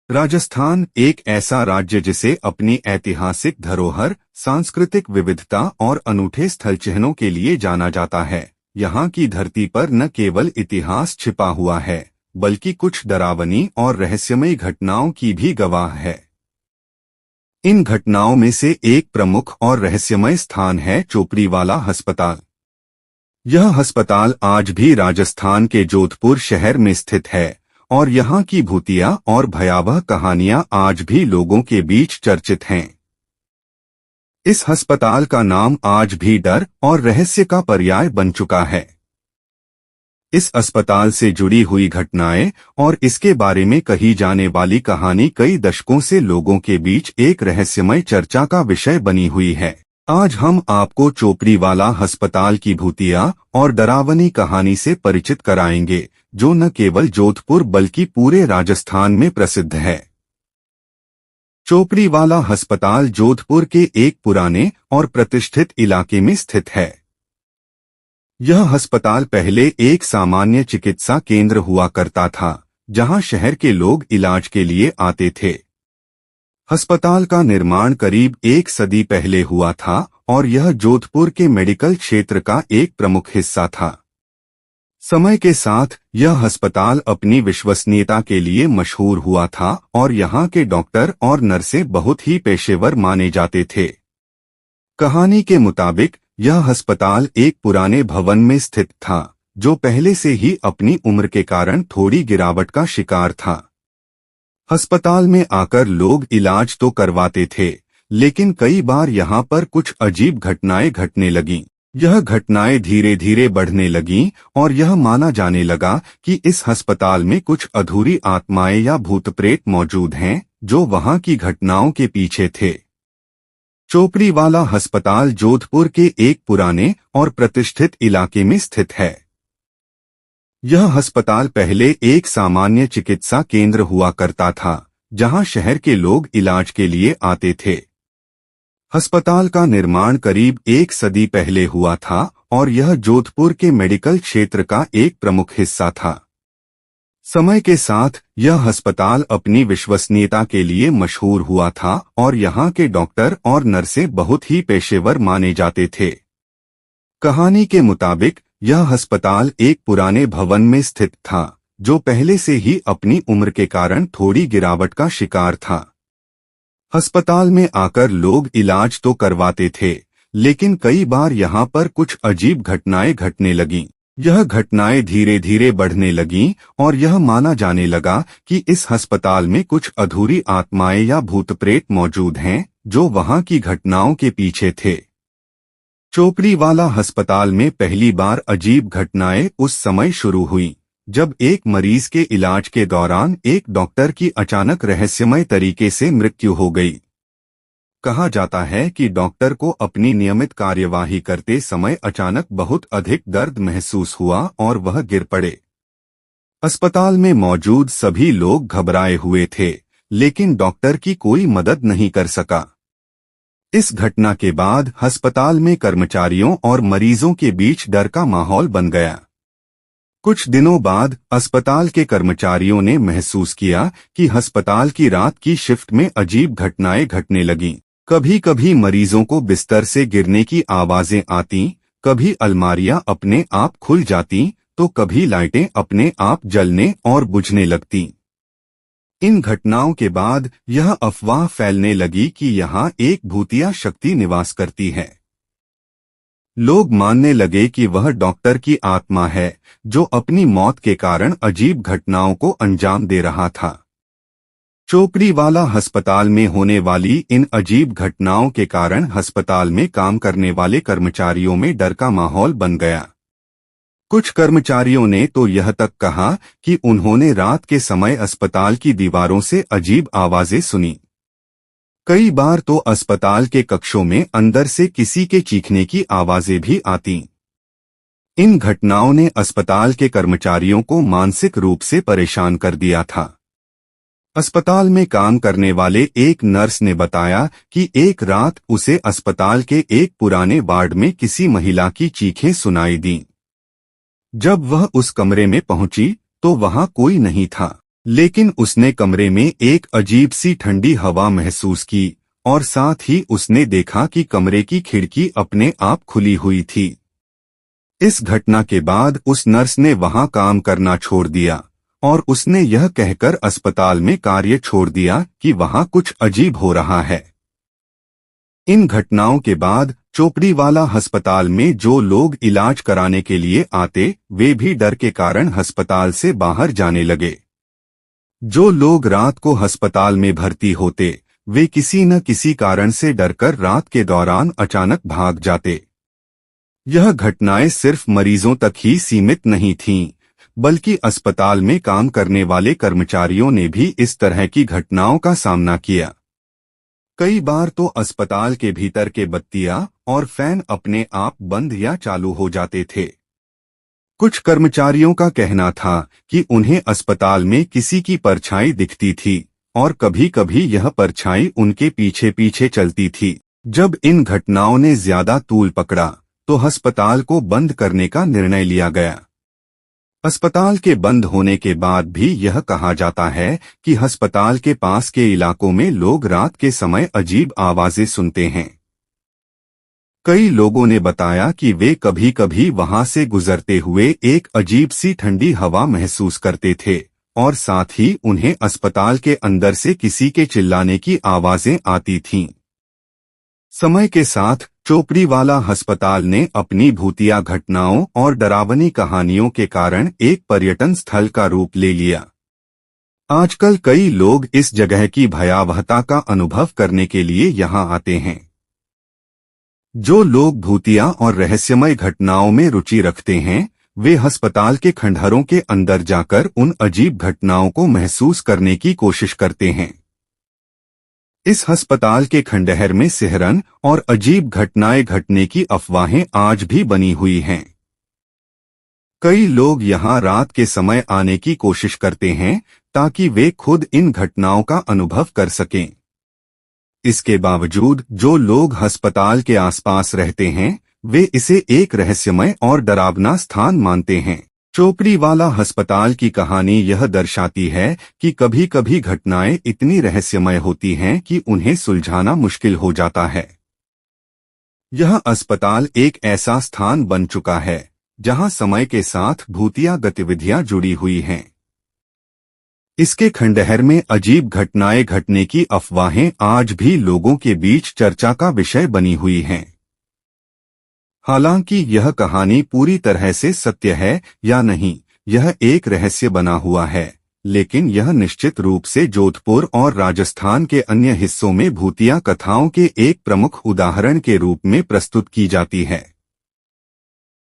राजस्थान एक ऐसा राज्य जिसे अपनी ऐतिहासिक धरोहर, सांस्कृतिक विविधता और अनूठे स्थल चिन्हों के लिए जाना जाता है। यहाँ की धरती पर न केवल इतिहास छिपा हुआ है, बल्कि कुछ डरावनी और रहस्यमयी घटनाओं की भी गवाह है। इन घटनाओं में से एक प्रमुख और रहस्यमय स्थान है चोपड़ीवाला अस्पताल। यह अस्पताल आज भी राजस्थान के जोधपुर शहर में स्थित है और यहाँ की भूतिया और भयावह कहानियां आज भी लोगों के बीच चर्चित हैं। इस अस्पताल का नाम आज भी डर और रहस्य का पर्याय बन चुका है। इस अस्पताल से जुड़ी हुई घटनाएं और इसके बारे में कही जाने वाली कहानी कई दशकों से लोगों के बीच एक रहस्यमय चर्चा का विषय बनी हुई है। आज हम आपको चोपड़ीवाला अस्पताल की भूतिया और डरावनी कहानी से परिचित कराएंगे, जो न केवल जोधपुर बल्कि पूरे राजस्थान में प्रसिद्ध है। चोपड़ीवाला अस्पताल जोधपुर के एक पुराने और प्रतिष्ठित इलाके में स्थित है। यह अस्पताल पहले एक सामान्य चिकित्सा केंद्र हुआ करता था, जहां शहर के लोग इलाज के लिए आते थे। अस्पताल का निर्माण करीब एक सदी पहले हुआ था और यह जोधपुर के मेडिकल क्षेत्र का एक प्रमुख हिस्सा था। समय के साथ यह अस्पताल अपनी विश्वसनीयता के लिए मशहूर हुआ था और यहाँ के डॉक्टर और नर्सें बहुत ही पेशेवर माने जाते थे। कहानी के मुताबिक यह अस्पताल एक पुराने भवन में स्थित था, जो पहले से ही अपनी उम्र के कारण थोड़ी गिरावट का शिकार था। अस्पताल में आकर लोग इलाज तो करवाते थे, लेकिन कई बार यहाँ पर कुछ अजीब घटनाएं घटने लगीं। यह घटनाएं धीरे धीरे बढ़ने लगीं और यह माना जाने लगा कि इस अस्पताल में कुछ अधूरी आत्माएं या भूत प्रेत मौजूद हैं, जो वहां की घटनाओं के पीछे थे। चोपड़ीवाला अस्पताल जोधपुर के एक पुराने और प्रतिष्ठित इलाके में स्थित है। यह अस्पताल पहले एक सामान्य चिकित्सा केंद्र हुआ करता था, जहां शहर के लोग इलाज के लिए आते थे। अस्पताल का निर्माण करीब एक सदी पहले हुआ था और यह जोधपुर के मेडिकल क्षेत्र का एक प्रमुख हिस्सा था। समय के साथ यह अस्पताल अपनी विश्वसनीयता के लिए मशहूर हुआ था और यहाँ के डॉक्टर और नर्सें बहुत ही पेशेवर माने जाते थे। कहानी के मुताबिक यह अस्पताल एक पुराने भवन में स्थित था, जो पहले से ही अपनी उम्र के कारण थोड़ी गिरावट का शिकार था। अस्पताल में आकर लोग इलाज तो करवाते थे, लेकिन कई बार यहाँ पर कुछ अजीब घटनाएं घटने लगीं। यह घटनाएं धीरे धीरे बढ़ने लगीं और यह माना जाने लगा कि इस अस्पताल में कुछ अधूरी आत्माएं या भूत प्रेत मौजूद हैं, जो वहां की घटनाओं के पीछे थे। चोपड़ीवाला अस्पताल में पहली बार अजीब घटनाएं उस समय शुरू हुई, जब एक मरीज के इलाज के दौरान एक डॉक्टर की अचानक रहस्यमय तरीके से मृत्यु हो गई। कहा जाता है कि डॉक्टर को अपनी नियमित कार्यवाही करते समय अचानक बहुत अधिक दर्द महसूस हुआ और वह गिर पड़े। अस्पताल में मौजूद सभी लोग घबराए हुए थे, लेकिन डॉक्टर की कोई मदद नहीं कर सका। इस घटना के बाद अस्पताल में कर्मचारियों और मरीजों के बीच डर का माहौल बन गया। कुछ दिनों बाद अस्पताल के कर्मचारियों ने महसूस किया कि अस्पताल की रात की शिफ्ट में अजीब घटनाएं घटने लगीं। कभी कभी मरीजों को बिस्तर से गिरने की आवाजें आतीं, कभी अलमारियां अपने आप खुल जातीं, तो कभी लाइटें अपने आप जलने और बुझने लगतीं। इन घटनाओं के बाद यह अफवाह फैलने लगी कि यहाँ एक भूतिया शक्ति निवास करती है। लोग मानने लगे कि वह डॉक्टर की आत्मा है, जो अपनी मौत के कारण अजीब घटनाओं को अंजाम दे रहा था। चोपड़ीवाला अस्पताल में होने वाली इन अजीब घटनाओं के कारण अस्पताल में काम करने वाले कर्मचारियों में डर का माहौल बन गया। कुछ कर्मचारियों ने तो यह तक कहा कि उन्होंने रात के समय अस्पताल की दीवारों से अजीब आवाजें सुनी। कई बार तो अस्पताल के कक्षों में अंदर से किसी के चीखने की आवाजें भी आतीं। इन घटनाओं ने अस्पताल के कर्मचारियों को मानसिक रूप से परेशान कर दिया था। अस्पताल में काम करने वाले एक नर्स ने बताया कि एक रात उसे अस्पताल के एक पुराने वार्ड में किसी महिला की चीखें सुनाई दीं। जब वह उस कमरे में पहुंची तो वहां कोई नहीं था, लेकिन उसने कमरे में एक अजीब सी ठंडी हवा महसूस की और साथ ही उसने देखा कि कमरे की खिड़की अपने आप खुली हुई थी। इस घटना के बाद उस नर्स ने वहां काम करना छोड़ दिया और उसने यह कहकर अस्पताल में कार्य छोड़ दिया कि वहां कुछ अजीब हो रहा है। इन घटनाओं के बाद चोपड़ीवाला अस्पताल में जो लोग इलाज कराने के लिए आते वे भी डर के कारण अस्पताल से बाहर जाने लगे। जो लोग रात को अस्पताल में भर्ती होते वे किसी न किसी कारण से डरकर रात के दौरान अचानक भाग जाते। यह घटनाएं सिर्फ मरीजों तक ही सीमित नहीं थीं, बल्कि अस्पताल में काम करने वाले कर्मचारियों ने भी इस तरह की घटनाओं का सामना किया। कई बार तो अस्पताल के भीतर के बत्तियां और फैन अपने आप बंद या चालू हो जाते थे। कुछ कर्मचारियों का कहना था कि उन्हें अस्पताल में किसी की परछाई दिखती थी और कभी-कभी यह परछाई उनके पीछे पीछे चलती थी। जब इन घटनाओं ने ज्यादा तूल पकड़ा तो अस्पताल को बंद करने का निर्णय लिया गया। अस्पताल के बंद होने के बाद भी यह कहा जाता है कि अस्पताल के पास के इलाकों में लोग रात के समय अजीब आवाजें सुनते हैं। कई लोगों ने बताया कि वे कभी कभी वहां से गुजरते हुए एक अजीब सी ठंडी हवा महसूस करते थे और साथ ही उन्हें अस्पताल के अंदर से किसी के चिल्लाने की आवाजें आती थीं। समय के साथ चोपड़ीवाला अस्पताल ने अपनी भूतिया घटनाओं और डरावनी कहानियों के कारण एक पर्यटन स्थल का रूप ले लिया। आजकल कई लोग इस जगह की भयावहता का अनुभव करने के लिए यहां आते हैं। जो लोग भूतिया और रहस्यमय घटनाओं में रुचि रखते हैं वे अस्पताल के खंडहरों के अंदर जाकर उन अजीब घटनाओं को महसूस करने की कोशिश करते हैं। इस अस्पताल के खंडहर में सिहरन और अजीब घटनाएं घटने की अफवाहें आज भी बनी हुई हैं। कई लोग यहां रात के समय आने की कोशिश करते हैं ताकि वे खुद इन घटनाओं का अनुभव कर सकें। इसके बावजूद जो लोग अस्पताल के आसपास रहते हैं वे इसे एक रहस्यमय और डरावना स्थान मानते हैं। चोपड़ीवाला अस्पताल की कहानी यह दर्शाती है कि कभी कभी घटनाएं इतनी रहस्यमय होती हैं कि उन्हें सुलझाना मुश्किल हो जाता है। यह अस्पताल एक ऐसा स्थान बन चुका है जहां समय के साथ भूतिया गतिविधियां जुड़ी हुई हैं। इसके खंडहर में अजीब घटनाएं घटने की अफवाहें आज भी लोगों के बीच चर्चा का विषय बनी हुई हैं। हालांकि यह कहानी पूरी तरह से सत्य है या नहीं, यह एक रहस्य बना हुआ है, लेकिन यह निश्चित रूप से जोधपुर और राजस्थान के अन्य हिस्सों में भूतिया कथाओं के एक प्रमुख उदाहरण के रूप में प्रस्तुत की जाती है।